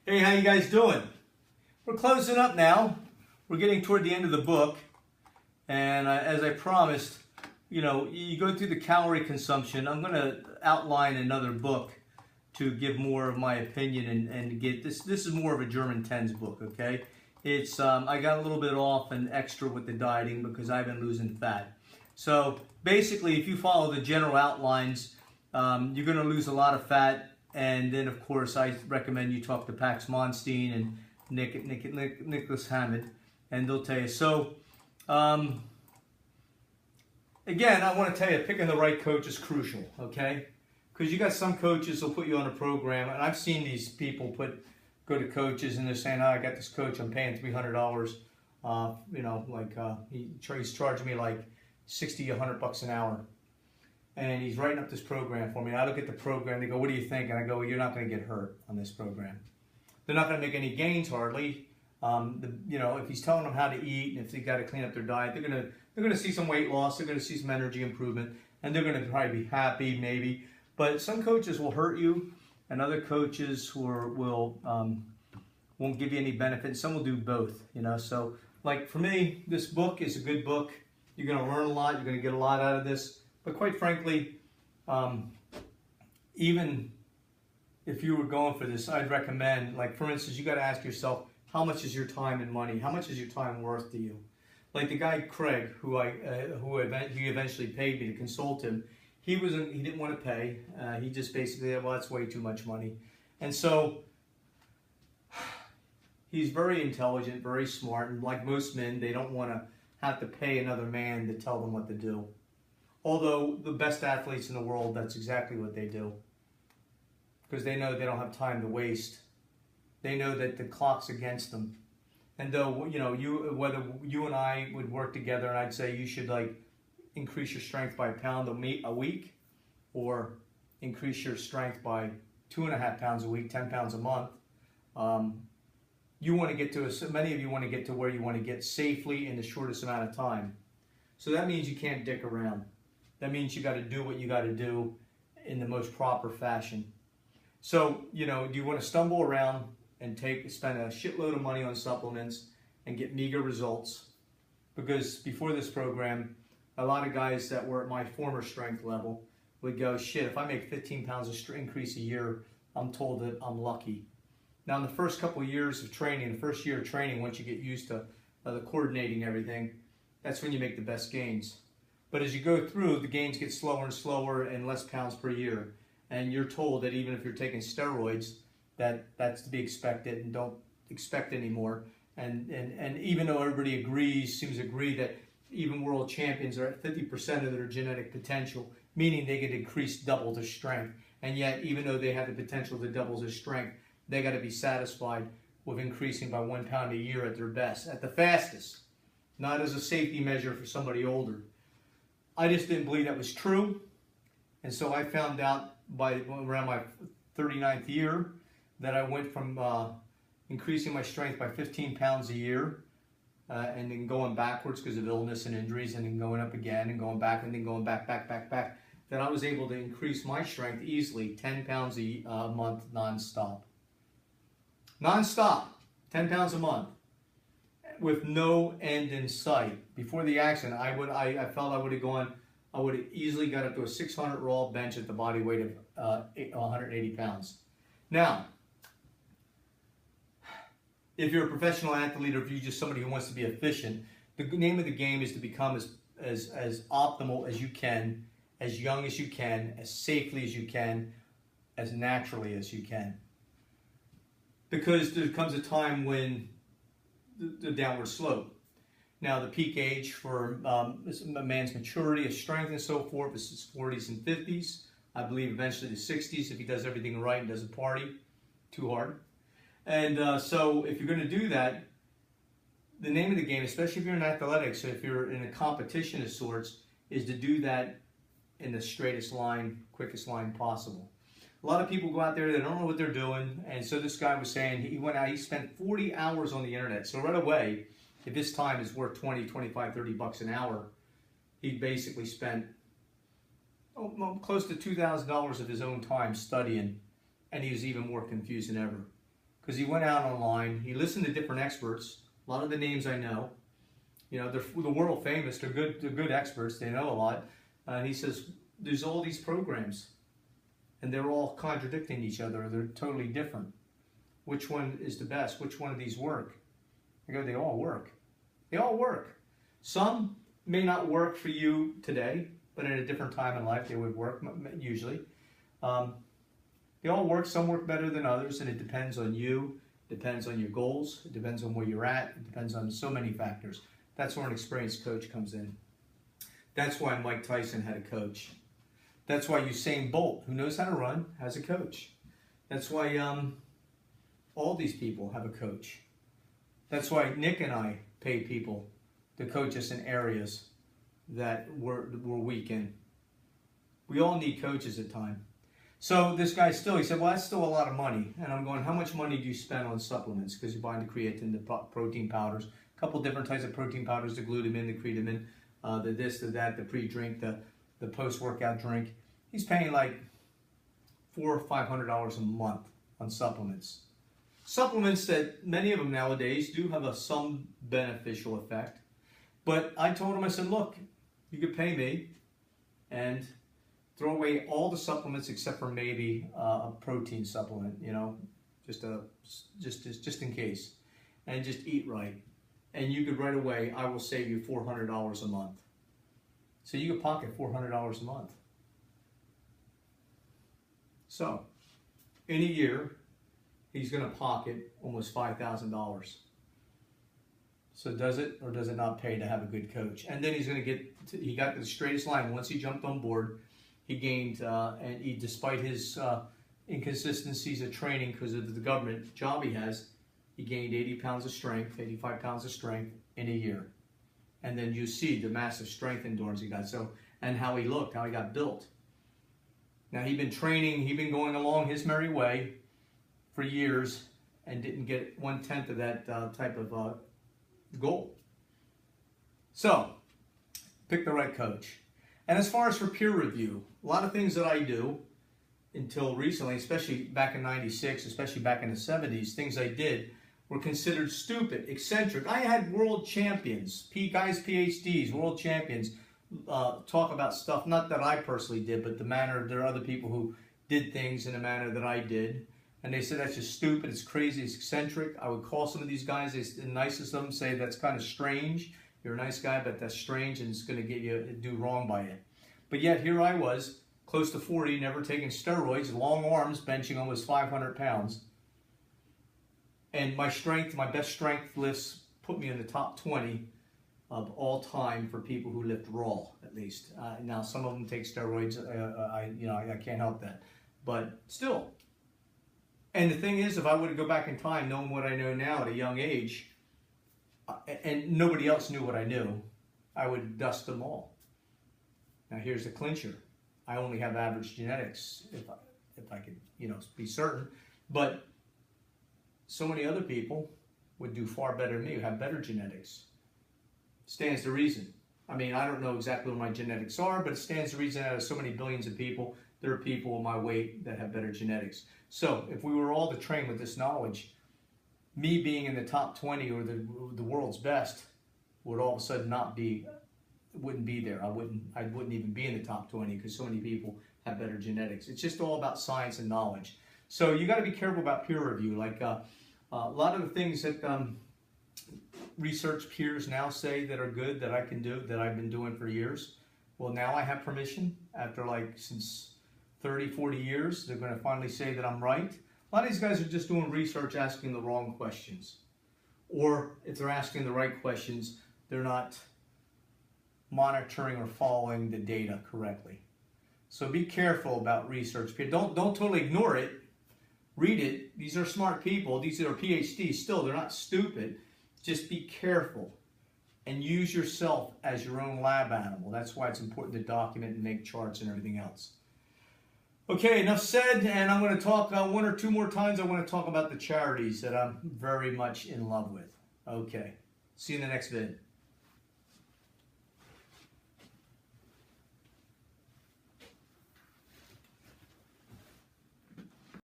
Hey, how you guys doing? We're closing up now. We're getting toward the end of the book. And as I promised, you go through the calorie consumption. I'm going to outline another book to give more of my opinion and get this. This is more of a German 10s book, okay? It's I got a little bit off and extra with the dieting because I've been losing fat. So basically, if you follow the general outlines, you're going to lose a lot of fat. And then, of course, I recommend you talk to Pax Monstein and Nicholas Hammond, and they'll tell you. So, again, I want to tell you, picking the right coach is crucial, okay? Because you got some coaches who'll put you on a program, and I've seen these people go to coaches and they're saying, "Oh, I got this coach, I'm paying $300." He's charging me like $60, $100 an hour. And he's writing up this program for me. I look at the program, they go, "What do you think?" And I go, "Well, you're not going to get hurt on this program. They're not going to make any gains hardly. If he's telling them how to eat and if they got to clean up their diet, they're going to see some weight loss, they're going to see some energy improvement, and they're going to probably be happy maybe. But some coaches will hurt you, and other coaches won't give you any benefit. Some will do both, So, like for me, this book is a good book. You're going to learn a lot. You're going to get a lot out of this. But quite frankly, even if you were going for this, I'd recommend, like for instance, you got to ask yourself, how much is your time and money? How much is your time worth to you? Like the guy Craig, who he eventually paid me to consult him. He didn't want to pay. He just basically said, "Well, that's way too much money." And so he's very intelligent, very smart, and like most men, they don't want to have to pay another man to tell them what to do. Although the best athletes in the world, that's exactly what they do. Because they know they don't have time to waste. They know that the clock's against them. And though, whether you and I would work together and I'd say you should increase your strength by a pound a week, or increase your strength by 2.5 pounds a week, 10 pounds a month, you want to get to, many of you want to get to where you want to get safely in the shortest amount of time. So that means you can't dick around. That means you got to do what you got to do in the most proper fashion. So, do you want to stumble around and spend a shitload of money on supplements and get meager results? Because before this program, a lot of guys that were at my former strength level would go, "Shit, if I make 15 pounds of increase a year, I'm told that I'm lucky." Now, in the first couple of years of training, the first year of training, once you get used to the coordinating everything, that's when you make the best gains. But as you go through, the gains get slower and slower and less pounds per year. And you're told that even if you're taking steroids, that's to be expected and don't expect anymore. And even though everybody seems to agree that even world champions are at 50% of their genetic potential, meaning they could increase double their strength. And yet, even though they have the potential to double their strength, they got to be satisfied with increasing by 1 pound a year at their best, at the fastest, not as a safety measure for somebody older. I just didn't believe that was true, and so I found out by around my 39th year that I went from increasing my strength by 15 pounds a year and then going backwards because of illness and injuries, and then going up again and going back and then going back, that I was able to increase my strength easily 10 pounds a month non-stop. Non-stop, 10 pounds a month, with no end in sight. Before the accident, I felt I would have easily got up to a 600 raw bench at the body weight of 180 pounds. Now, if you're a professional athlete or if you're just somebody who wants to be efficient, the name of the game is to become as optimal as you can, as young as you can, as safely as you can, as naturally as you can. Because there comes a time when the downward slope. Now, the peak age for a man's maturity, his strength, and so forth is his 40s and 50s. I believe eventually the 60s if he does everything right and doesn't party too hard. And so if you're going to do that, the name of the game, especially if you're in athletics, so if you're in a competition of sorts, is to do that in the straightest line, quickest line possible. A lot of people go out there, they don't know what they're doing, and so this guy was saying he went out, he spent 40 hours on the internet. So right away, if his time is worth 20, 25, 30 bucks an hour, he basically spent close to $2,000 of his own time studying, and he was even more confused than ever. because he went out online, he listened to different experts, a lot of the names I know, you know, they're the world famous, they're good experts, they know a lot. And he says, there's all these programs, and they're all contradicting each other, they're totally different. Which one is the best? Which one of these work? I go, they all work. They all work. Some may not work for you today, but at a different time in life they would work, usually. They all work. Some work better than others, and it depends on you, depends on your goals, it depends on where you're at, it depends on so many factors. That's where an experienced coach comes in. That's why Mike Tyson had a coach. That's why Usain Bolt, who knows how to run, has a coach. That's why all these people have a coach. That's why Nick and I pay people to coach us in areas that we're weak in. We all need coaches at times. So this guy he said, well, that's still a lot of money. And I'm going, how much money do you spend on supplements? Because you're buying the creatine, the protein powders, a couple different types of protein powders, the glutamine, the creatinine, the this, the that, the pre-drink, the post-workout drink. He's paying like $400 or $500 a month on supplements. Supplements that many of them nowadays do have some beneficial effect. But I told him, I said, look, you could pay me and throw away all the supplements except for maybe a protein supplement, you know, just in case, and just eat right. And you could right away, I will save you $400 a month. So you could pocket $400 a month. So in a year, he's going to pocket almost $5,000. So does it or does it not pay to have a good coach? And then he's going to he got the straightest line. Once he jumped on board, he gained, and despite his inconsistencies of training because of the government job he has, he gained 80 pounds of strength, 85 pounds of strength in a year. And then you see the massive strength endurance he got. So, and how he looked, how he got built. Now he'd been training, he'd been going along his merry way for years and didn't get 1/10 of that type of goal. So, pick the right coach. And as far as for peer review, a lot of things that I do until recently, especially back in '96, especially back in the '70s, things I did were considered stupid, eccentric. I had world champions, guys, PhDs, world champions, talk about stuff, not that I personally did, but the manner, there are other people who did things in a manner that I did. And they said, that's just stupid, it's crazy, it's eccentric. I would call some of these guys, the nicest of them, say that's kind of strange. You're a nice guy, but that's strange and it's going to get you do wrong by it. But yet here I was, close to 40, never taking steroids, long arms, benching almost 500 pounds. And my strength, my best strength lifts put me in the top 20 of all time for people who lift raw, at least. Now some of them take steroids, I can't help that. But still. And the thing is, if I were to go back in time, knowing what I know now at a young age, and nobody else knew what I knew, I would dust them all. Now here's the clincher. I only have average genetics, if I could, be certain. But so many other people would do far better than me, who have better genetics. Stands to reason. I mean, I don't know exactly what my genetics are, but it stands to reason out of so many billions of people, there are people in my weight that have better genetics. So if we were all to train with this knowledge, me being in the top 20 or the world's best would all of a sudden wouldn't be there. I wouldn't even be in the top 20 because so many people have better genetics. It's just all about science and knowledge. So you got to be careful about peer review. Like a lot of the things that research peers now say that are good that I can do, that I've been doing for years. Well, now I have permission after since 30, 40 years. They're going to finally say that I'm right. A lot of these guys are just doing research asking the wrong questions. Or if they're asking the right questions, they're not monitoring or following the data correctly. So be careful about research. Don't totally ignore it. Read it. These are smart people. These are PhDs. Still, they're not stupid. Just be careful and use yourself as your own lab animal. That's why it's important to document and make charts and everything else. Okay, enough said, and I'm going to talk one or two more times. I want to talk about the charities that I'm very much in love with. Okay, see you in the next vid.